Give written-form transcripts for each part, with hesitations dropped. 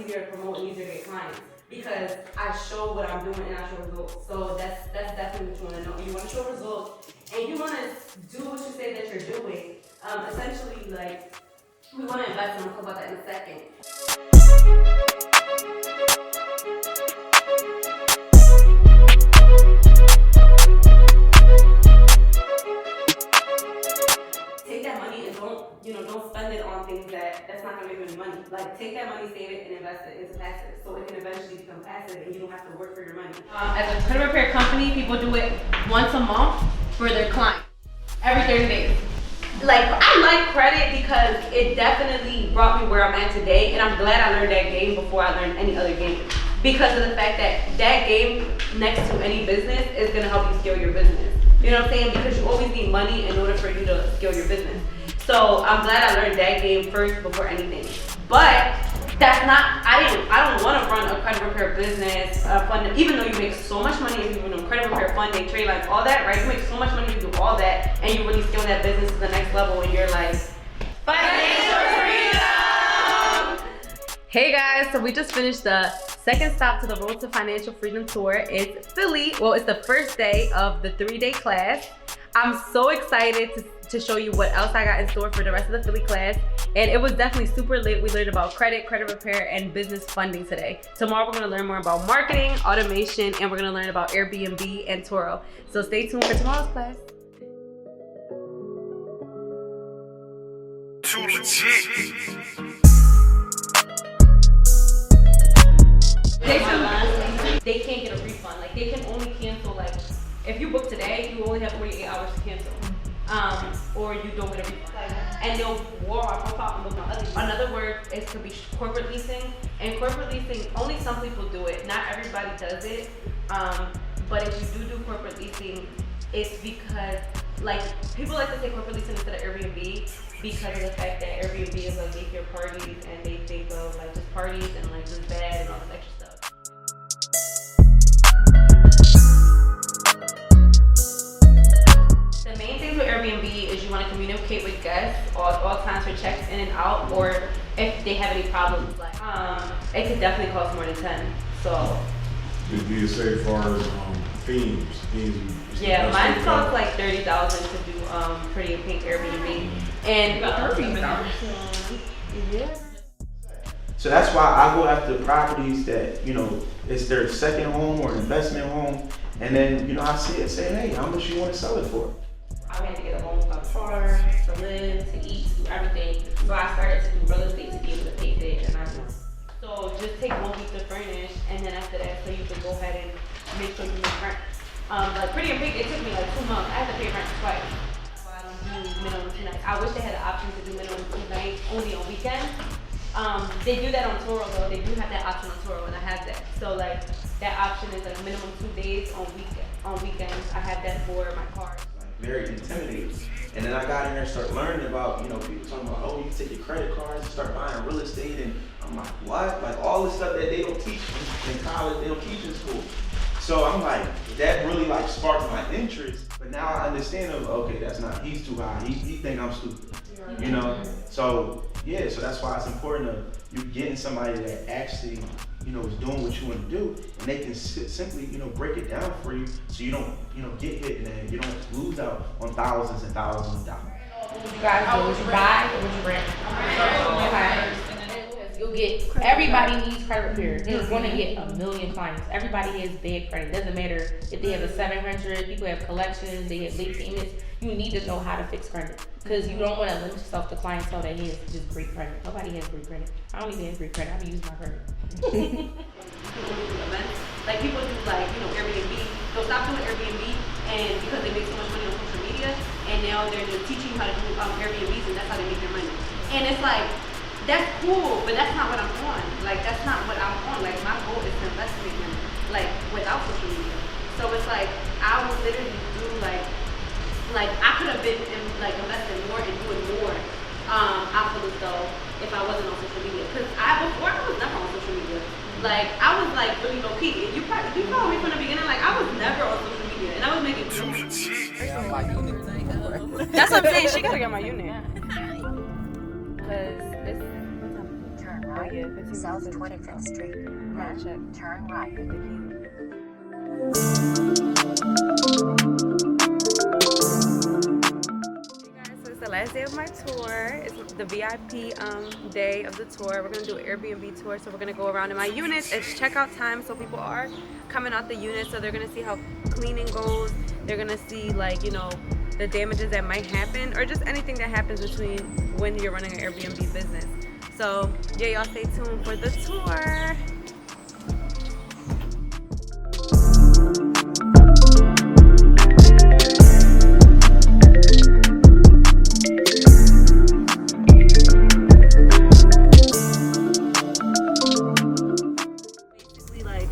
easier to promote and easier to get clients because I show what I'm doing and I show results. So that's definitely what you want to know. You want to show results and you want to do what you say that you're doing. Essentially, like, we want to invest, and I'll talk about that in a second. Take that money and don't spend it on things that's not gonna make you any money. Like, take that money, save it, and invest it into passive, so it can eventually become passive, and you don't have to work for your money. As a credit repair company, people do it once a month for their client, every 30 days. Like, I like credit because it definitely brought me where I'm at today, and I'm glad I learned that game before I learned any other game. Because of the fact that that game, next to any business, is gonna help you scale your business. You know what I'm saying? Because you always need money in order for you to scale your business. So I'm glad I learned that game first before anything. But that's not, I don't wanna run a credit repair business, even though you make so much money if you run credit repair, funding, trade lines, all that, right? You make so much money if you do all that, and you really scale that business to the next level, and you're like, financial freedom! Hey guys, so we just finished the second stop to the Road to Financial Freedom tour. It's Philly. Well, it's the first day of the 3-day class. I'm so excited to show you what else I got in store for the rest of the Philly class. And it was definitely super lit. We learned about credit repair, and business funding today. Tomorrow we're gonna learn more about marketing, automation, and we're gonna learn about Airbnb and Turo. So stay tuned for tomorrow's class. Too legit. They can't get a refund. Like, they can only cancel, like, if you book today, you only have 48 hours to cancel. Or you don't get a refund. And they'll war our profile and look my other. Another word is to be corporate leasing. And corporate leasing, only some people do it. Not everybody does it. But if you do corporate leasing, it's because, like, people like to say corporate leasing instead of Airbnb because of the fact that Airbnb is like daycare parties, and they think of like just parties and like just bad and all this extra stuff. The main things with Airbnb is you want to communicate with guests all times for checks in and out, or if they have any problems. Like, it could definitely cost more than 10. So. Do you say as far as themes? Yeah, mine costs like $30,000 to do Pretty in Pink Airbnb, and yeah. So that's why I go after properties that, it's their second home or investment home, and then I see it saying, hey, how much you want to sell it for? I had to get a home for car, to live, to eat, to do everything. So I started to do real estate to be able to pay for it, and so just take 1 week to furnish, and then after that, so you can go ahead and make sure you make rent. Like Pretty in Pink, it took me like 2 months. I had to pay rent twice. So I don't do minimum 2 nights. I wish they had the option to do minimum 2 nights only on weekends. They do that on Turo though. They do have that option on Turo, and I have that. So like that option is like minimum 2 days on weekends. I have that for my car. Very intimidating. And then I got in there and started learning about, people talking about, oh, you can take your credit cards and start buying real estate. And I'm like, what? Like all the stuff that they don't teach in college, they don't teach in school. So I'm like, that really like sparked my interest. But now I understand, okay, that's not, he's too high. He think I'm stupid, So yeah, so that's why it's important to you getting somebody that actually, is doing what you want to do, and they can simply, break it down for you, so you don't, get hit and then you don't lose out on thousands and thousands of dollars. You guys do, would you buy or would you rent? Okay. You'll get, everybody needs credit repair. You're going to get a million clients. Everybody has bad credit. Doesn't matter if they have a 700, people have collections, they have late payments. You need to know how to fix credit, because you don't want to limit yourself to clientele that has just great credit. Nobody has great credit. I don't even have great credit. I be using my credit. Like people do like, Airbnb. They'll stop doing Airbnb, and because they make so much money on social media, and now they're just teaching you how to do Airbnbs, and that's how they make their money. And it's like, that's cool, but that's not what I'm on. Like, that's not what I'm on. Like, my goal is to invest in them, like, without social media. So it's like, I would literally do like I could have been investing more and doing more out of this though if I wasn't on social media. Because before I was never on social media. Like, I was like really low key. You follow me from the beginning. Like, I was never on social media, and I was making Too legit. That's what I'm saying. She gotta get my unit. Because it's But yeah, 15 minutes South to the 25th checkout. Street. I'm gonna check. Then turn right. Get the key. Hey guys, so it's the last day of my tour. It's the VIP day of the tour. We're gonna do an Airbnb tour, so we're gonna go around in my units. It's checkout time, so people are coming out the unit, so they're gonna see how cleaning goes. They're gonna see, like, you know, the damages that might happen, or just anything that happens between when you're running an Airbnb business. So yeah, y'all stay tuned for the tour. Basically, like,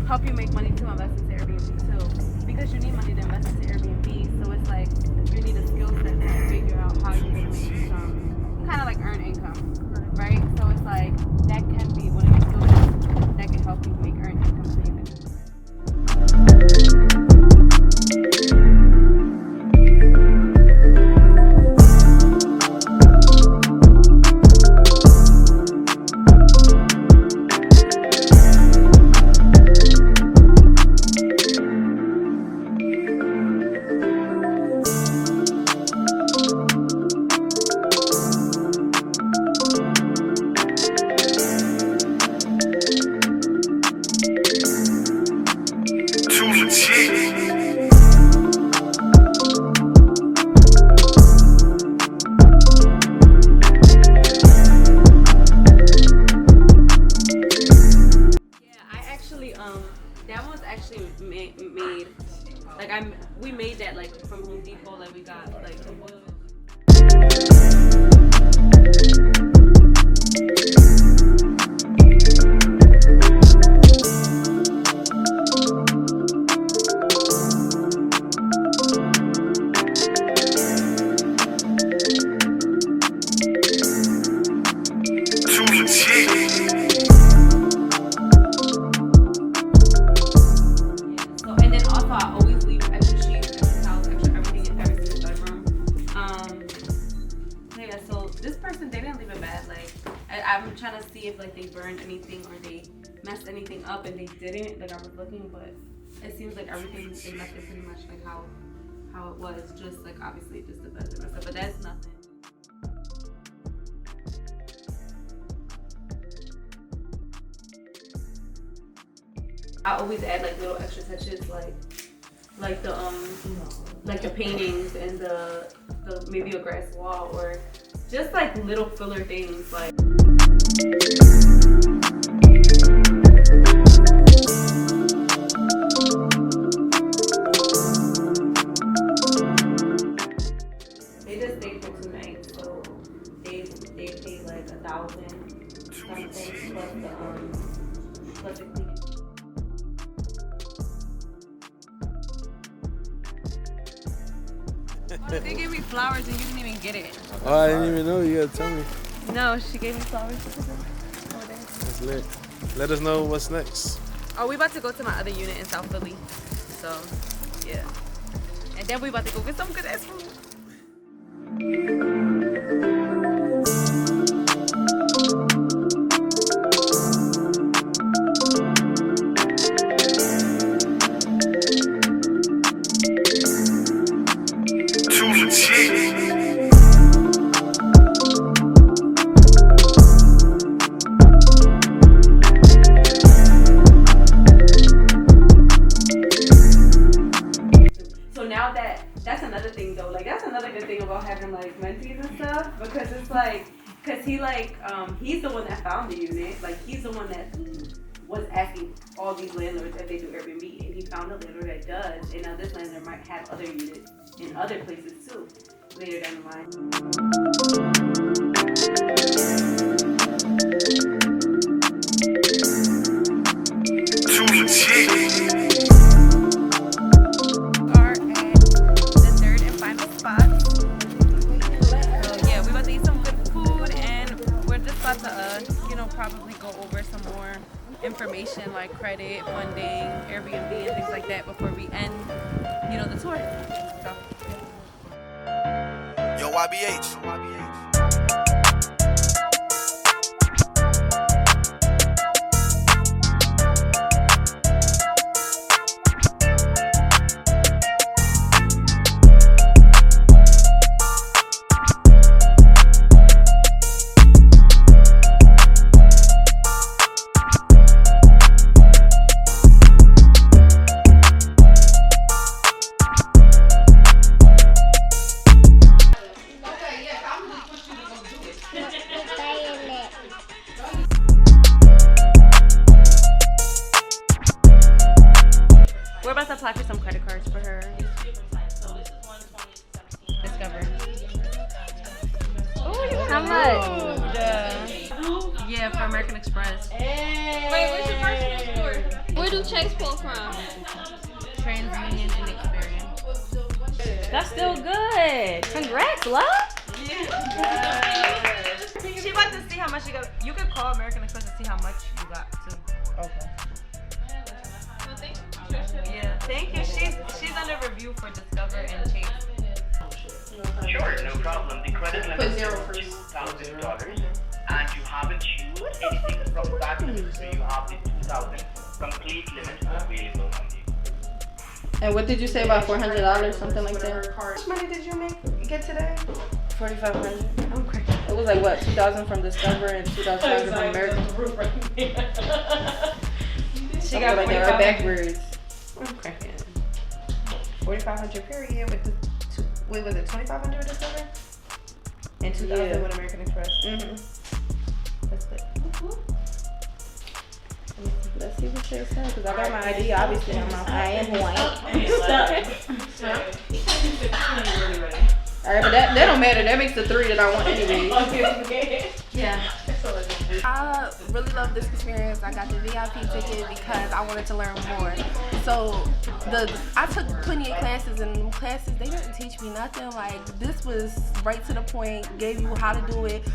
help you make money to invest into Airbnb too, because you need money to invest into Airbnb. So it's like you need a skill set to figure out how you're gonna make some kind of like earn income, right? So it's like that can be one of your skill sets that can help you make earn income. So you can. Too legit. Yeah, I actually that was actually made like we made that like from Home Depot. Like we got like the oil. Too legit. So, and then also I always leave extra sheets, extra towels, extra everything in every single bedroom. Yeah, so this person, they didn't leave it bad. Like I'm trying to see if like they burned anything or they messed anything up, and they didn't. Like I was looking, but it seems like everything they left it pretty much like how it was. Just like obviously just the beds and stuff, but that's nothing. I always add like little extra touches, like the paintings and the maybe a grass wall, or just like little filler things like. They just stayed for 2 nights, so they paid like $1,000 something plus the cleaning. They gave me flowers and you didn't even get it. Oh, I didn't even know. You gotta tell me. No, she gave me flowers over there. That's lit. Let us know what's next. Oh, we about to go to my other unit in South Philly. So, yeah. And then we about to go get some good ass food. Too legit. So now that's another thing though. Like that's another good thing about having like mentees and stuff, because it's like, cause he's the one that found the unit. Like he's the one that was asking all these landlords if they do Airbnb, and he found a landlord that does. And now this landlord might have other units in other places too later down the line. Too legit. Are at the third and final spot. So yeah, we're about to eat some good food, and we're just about to probably go over some more information like credit, funding, Airbnb, and things like that before we end, the tour. So, Yo, YBH. Yeah, for American Express. Hey. Wait, what's your personal score? Where do Chase pull from? TransUnion and Experian. That's still good. Congrats, love. She about to see how much you got. You could call American Express to see how much you got too. Okay. Yeah, thank you. She's under review for Discover and Chase. Sure, no problem. The credit limit Put is zero first. $2,000, and you haven't used anything from that limit, so you have the 2,000 complete limit available on you. And what did you say about $400, something like that? How much money did you get today? 4,500. Okay. It was like what, 2,000 from Discover and 2,500 from American. She got like that right backwards. Okay. 4,500 period with the wait, was it 2,500 with Discover? And 2,000 with American Express. That's good. Let's see what they say, because I got my ID. Obviously, I am who I am. Alright, but that don't matter. That makes the 3 that I want anyway. Yeah. I really love this experience. I got the VIP ticket because I wanted to learn more. So I took plenty of classes, and classes, they didn't teach me nothing. Like, this was right to the point, gave you how to do it,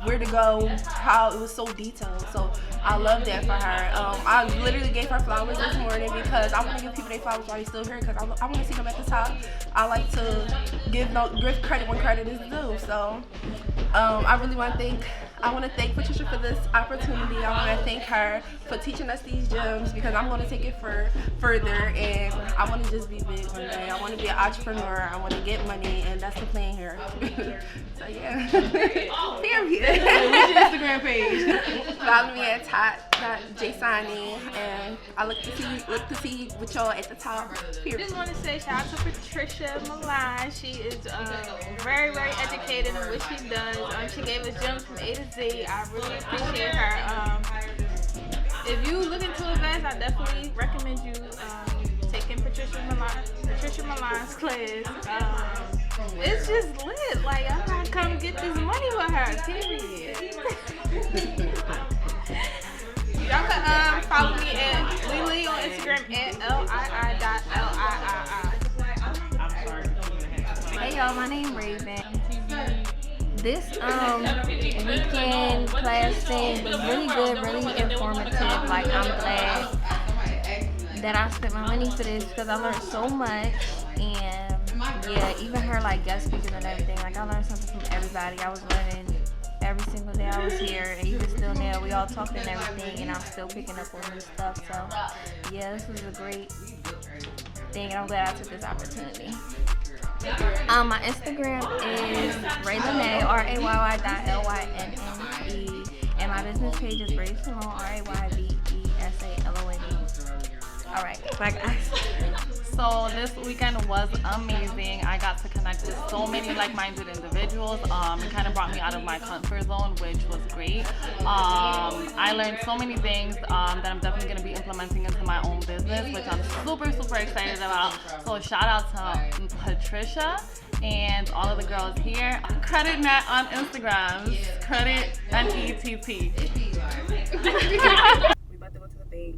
where to go, how it was so detailed. So I love that for her. I literally gave her flowers this morning because I want to give people their flowers while they're still here, because I want to see them at the top. I like to give credit when credit is due. So I really want to thank Patricia for this opportunity. I want to thank her for teaching us these gems, because I'm going to take it further, and I want to just be big one day. I want to be an entrepreneur. I want to get money, and that's the plan here. So yeah. Period. What's your Instagram page? Follow me at tot.jsani, and I look to see with y'all at the top. Period. Just want to say shout out to Patricia Milan. She is very, very educated in what she does. She gave us gems from A to Z. I really appreciate her. If you looking to invest, I definitely recommend you taking Patricia Milan's class. It's just lit. Like, I'm gonna come get this money with her. Period. Y'all can follow me at Phiily on Instagram at LII.LIII. Hey y'all, my name Raven. This weekend class thing was really good, really informative. Like, I'm glad that I spent my money for this, because I learned so much. And yeah, even her like guest speakers and everything, like I learned something from everybody. I was learning every single day I was here, and even still now, we all talking and everything, and I'm still picking up on new stuff. So yeah, this was a great thing, and I'm glad I took this opportunity. My Instagram is Raylene, RAYY.LYNNE, and my business page is Ray Salon, RAYBESALONE. All right, bye guys. So this weekend was amazing. I got to connect with so many like-minded individuals. It kind of brought me out of my comfort zone, which was great. I learned so many things that I'm definitely going to be implementing into my own business, which I'm super, super excited about. So shout out to Patricia and all of the girls here. Credit Net on Instagram. Credit NETT. We about to go to the bank.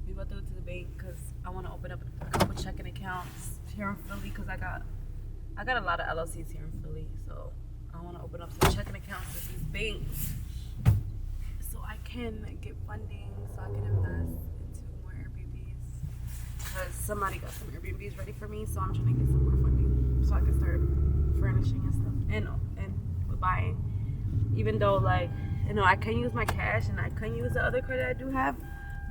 We about to go to the bank because I want to open up a couple checking accounts here in Philly, because I got a lot of LLCs here in Philly, so I want to open up some checking accounts with these banks so I can get funding, so I can invest into more Airbnbs, because somebody got some Airbnbs ready for me, so I'm trying to get some more funding so I can start furnishing and stuff and buying. Even though, like, you know, I can use my cash and I can use the other credit I do have,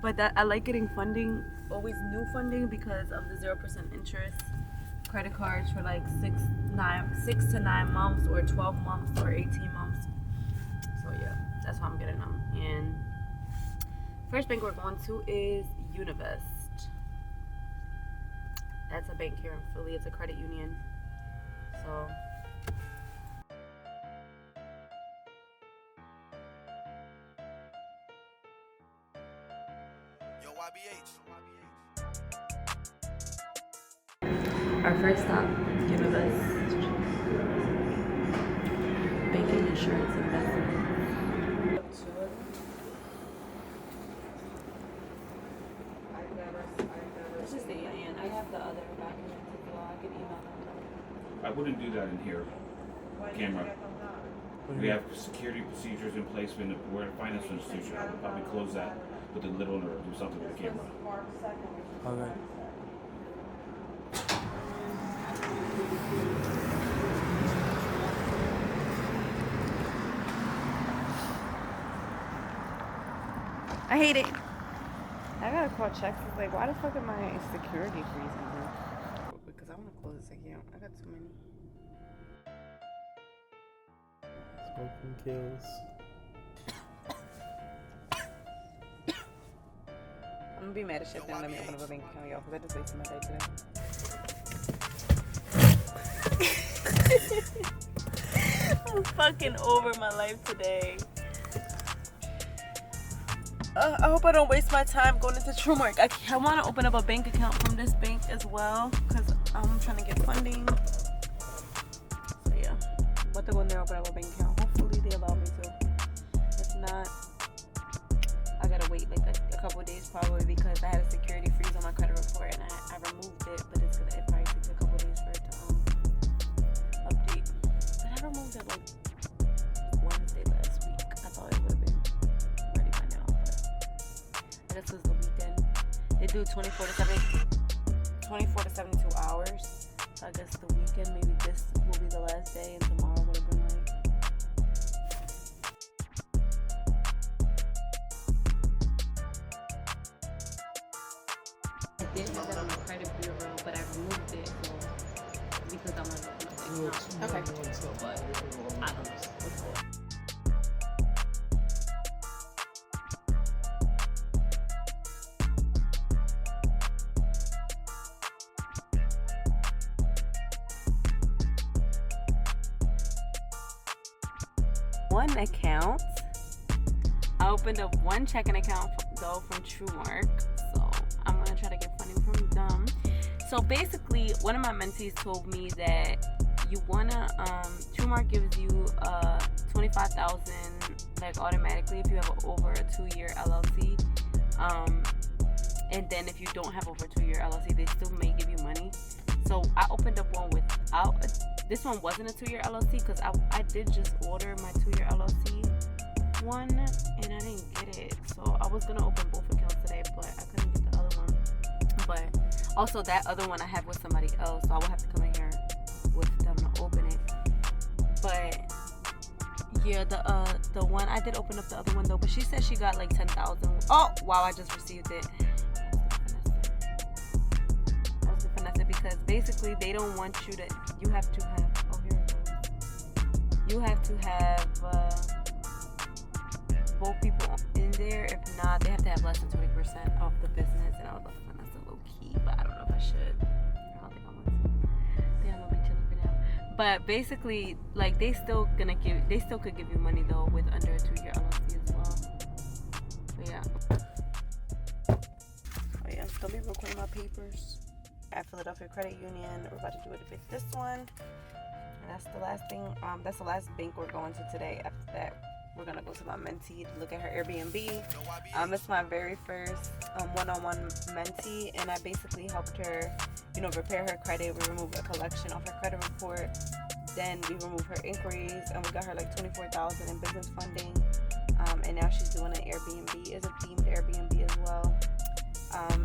but that I like getting funding, always new funding, because of the 0% interest credit cards for like 6 to 9 months, or 12 months, or 18 months. So yeah, that's why I'm getting them. And first bank we're going to is Univest. That's a bank here in Philly. It's a credit union. So our first stop, Univest. Bank insurance investment. Let's just say and I have the other documents as well. I can email them. I wouldn't do that in here. Camera. We have security procedures in place when we're a financial institution. I would probably close that with a little or do something with the camera. Okay. I hate it. I gotta call checks. It's like, why the fuck am I security freezing here? Because I want to close this account. I got too many. Smoking kills. I'm gonna be mad as shit then let me open up a bank account, y'all, because I just wasted my day today. I'm fucking over my life today. I hope I don't waste my time going into TrueMark. I want to open up a bank account from this bank as well because I'm trying to get funding. So yeah, I'm about to go in there and open up a bank account. Hopefully they allow me to. If not, I gotta wait like a couple of days probably because I had a security freeze on my credit report and I removed it, but it probably takes a couple of days for it to update. But I removed it like Wednesday last week. I thought it would have been ready by now, but I guess it was the weekend. They do 24 to 72 hours. So I guess the weekend, maybe this will be the last day and tomorrow would have been like. I did have that on my credit bureau, but I removed it because I'm not open up the account. Okay. But I don't know. One account. I opened up one checking account though from TrueMark, so I'm gonna try to get funding from them. So basically, one of my mentees told me that you wanna TrueMark gives you $25,000 like automatically if you have over a 2-year LLC, and then if you don't have over a 2-year LLC, they still may give you money. So I opened up one without. This one wasn't a 2-year LLC because I did just order my 2-year LLC one and I didn't get it. So I was gonna open both accounts today, but I couldn't get the other one. But also that other one I have with somebody else, so I will have to come in here with them to open it. But yeah, the one I did open up the other one though, but she said she got like 10,000. Oh wow, I just received it. Because basically they don't want you to, you have to have, oh here it goes. You have to have both people in there. If not, they have to have less than 20% of the business. And I would love to find that's a low key, but I don't know if I should. I don't think I want to. Yeah, I'm gonna be chilling for now. But basically, like they still could give you money though with under a 2-year LLC as well. But yeah. Oh yeah, don't be recording my papers. At Philadelphia Credit Union. We're about to do it with this one. And that's the last thing. That's the last bank we're going to today. After that, we're gonna go to my mentee to look at her Airbnb. It's my very first one-on-one mentee, and I basically helped her, repair her credit. We removed a collection off her credit report. Then we removed her inquiries, and we got her like $24,000 in business funding. And now she's doing an Airbnb. It's a themed Airbnb as well.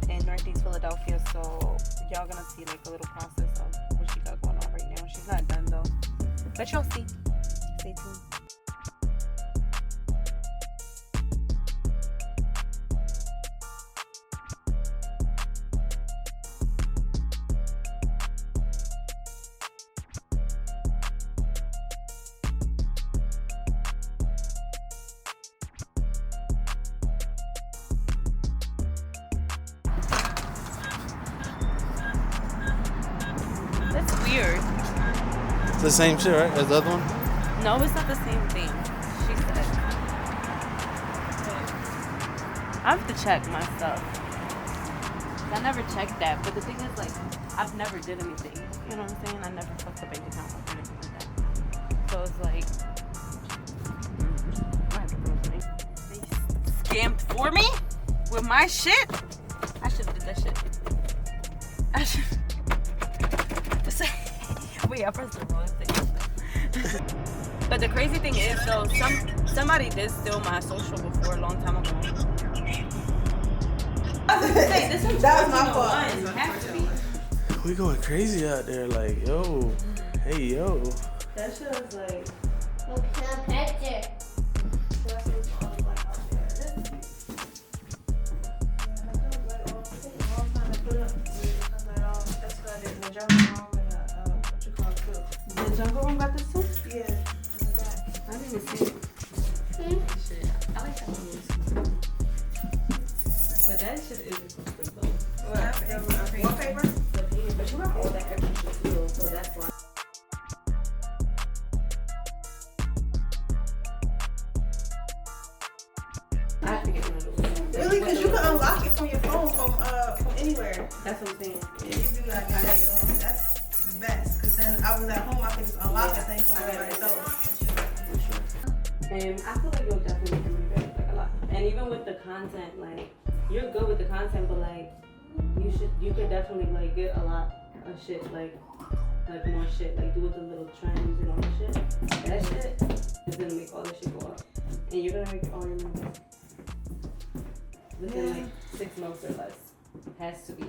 In Northeast Philadelphia, so y'all gonna see like a little process of what she got going on right now. She's not done though, but you'll see. Stay tuned. Weird. It's the same shit, right, as the other one? No, it's not the same thing. She said. I have to check my stuff. I never checked that, but the thing is, like, I've never did anything. You know what I'm saying? I never fucked a bank account or anything like that. So it's like, for me with my shit. I should have did that shit. I should. Wait, I pressed the wrong thing. But the crazy thing is, though, somebody did steal my social before a long time ago. Hey, this one's That was my fault. So it has to be. We going crazy out there, like, yo, hey, yo. That shit was like. Look at the picture. The jungle room got this too? Yeah. I didn't even see it. Shit, I like that one. But that shit is expensive though. Wallpaper? The painting, but you got all that extra shit too, so that's why. I have to get one of those. Really? Because you can unlock it from your phone from anywhere. That's what I'm saying. Yeah, you do gotta get that. That's the best. Because then I was at home, I could just unlock the thing from everybody's door. And I feel like you'll definitely make it like a lot. And even with the content, like you're good with the content, but like you could definitely like get a lot of shit, like more shit, like do with the little trends and all the shit. That shit is gonna make all this shit go up, and you're gonna make all your money within like 6 months or less. Has to be.